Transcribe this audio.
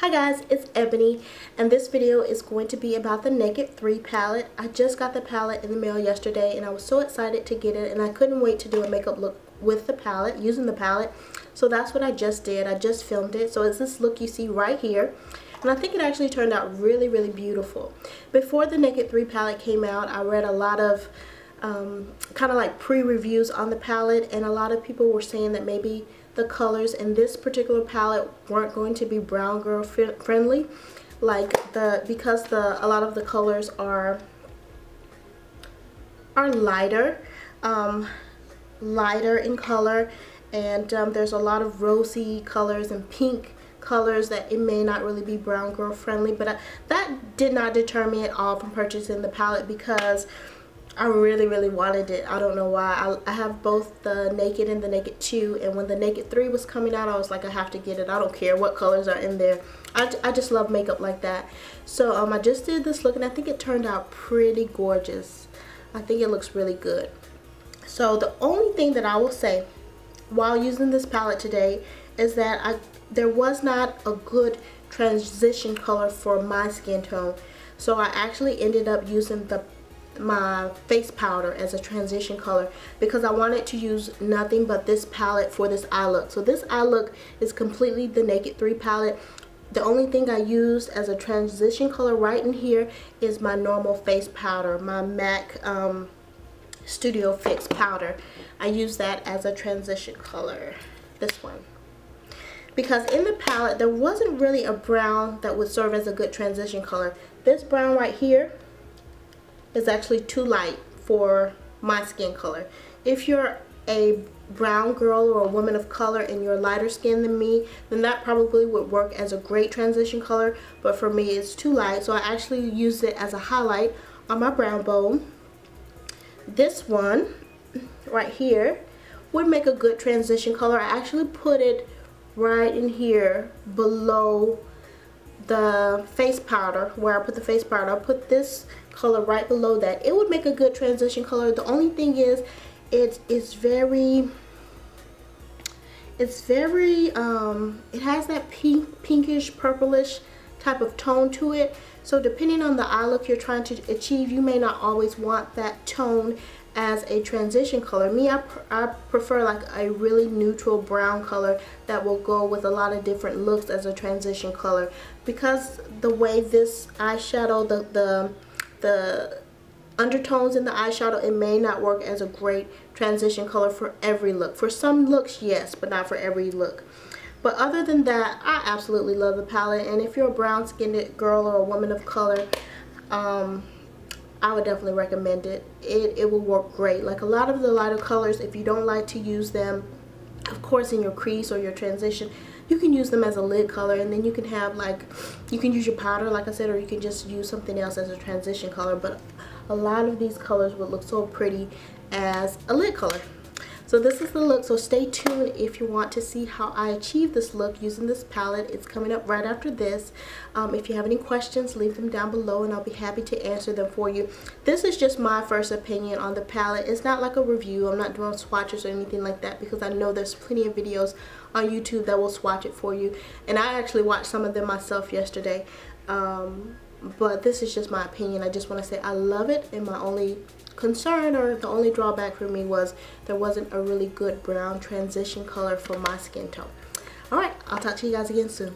Hi guys, it's Ebony, and this video is going to be about the Naked 3 palette. I just got the palette in the mail yesterday and I was so excited to get it, and I couldn't wait to do a makeup look with the palette, using the palette. So that's what I just did. I just filmed it. So it's this look you see right here. And I think it actually turned out really, really beautiful. Before the Naked 3 palette came out, I read a lot of kind of like pre-reviews on the palette, and a lot of people were saying that maybe the colors in this particular palette weren't going to be brown girl friendly, because a lot of the colors are lighter in color, and there's a lot of rosy colors and pink colors that it may not really be brown girl friendly. But that did not deter me at all from purchasing the palette, because I really, really wanted it. I don't know why. I have both the Naked and the Naked 2, and when the Naked 3 was coming out, I was like, I have to get it. I don't care what colors are in there. I just love makeup like that. So I just did this look, and I think it turned out pretty gorgeous. I think it looks really good. So the only thing that I will say while using this palette today is that there was not a good transition color for my skin tone. So I actually ended up using my face powder as a transition color, because I wanted to use nothing but this palette for this eye look. So this eye look is completely the Naked 3 palette. The only thing I used as a transition color right in here is my normal face powder, my MAC Studio Fix powder. I used that as a transition color, this one, because in the palette there wasn't really a brown that would serve as a good transition color. This brown right here is actually too light for my skin color. If you're a brown girl or a woman of color and you're lighter skinned than me, then that probably would work as a great transition color, but for me it's too light, so I actually used it as a highlight on my brow bone. This one right here would make a good transition color. I actually put it right in here below the face powder, where I put the face powder. I put this color right below that. It would make a good transition color. The only thing is it has that pinkish purplish type of tone to it. So depending on the eye look you're trying to achieve, you may not always want that tone as a transition color. Me, I prefer like a really neutral brown color that will go with a lot of different looks as a transition color, because the way this eyeshadow, the undertones in the eyeshadow, it may not work as a great transition color for every look. For some looks, yes, but not for every look. But other than that, I absolutely love the palette, and if you're a brown skinned girl or a woman of color, I would definitely recommend it. It will work great. Like a lot of the lighter colors, if you don't like to use them, of course, in your crease or your transition, you can use them as a lid color, and then you can have you can use your powder, like I said, or you can just use something else as a transition color. But a lot of these colors would look so pretty as a lid color. So this is the look, so stay tuned if you want to see how I achieve this look using this palette. It's coming up right after this. If you have any questions, leave them down below and I'll be happy to answer them for you. This is just my first opinion on the palette. It's not like a review. I'm not doing swatches or anything like that, because I know there's plenty of videos on YouTube that will swatch it for you. And I actually watched some of them myself yesterday. But this is just my opinion. I just want to say I love it, and my only concern or the only drawback for me was there wasn't a really good brown transition color for my skin tone. Alright, I'll talk to you guys again soon.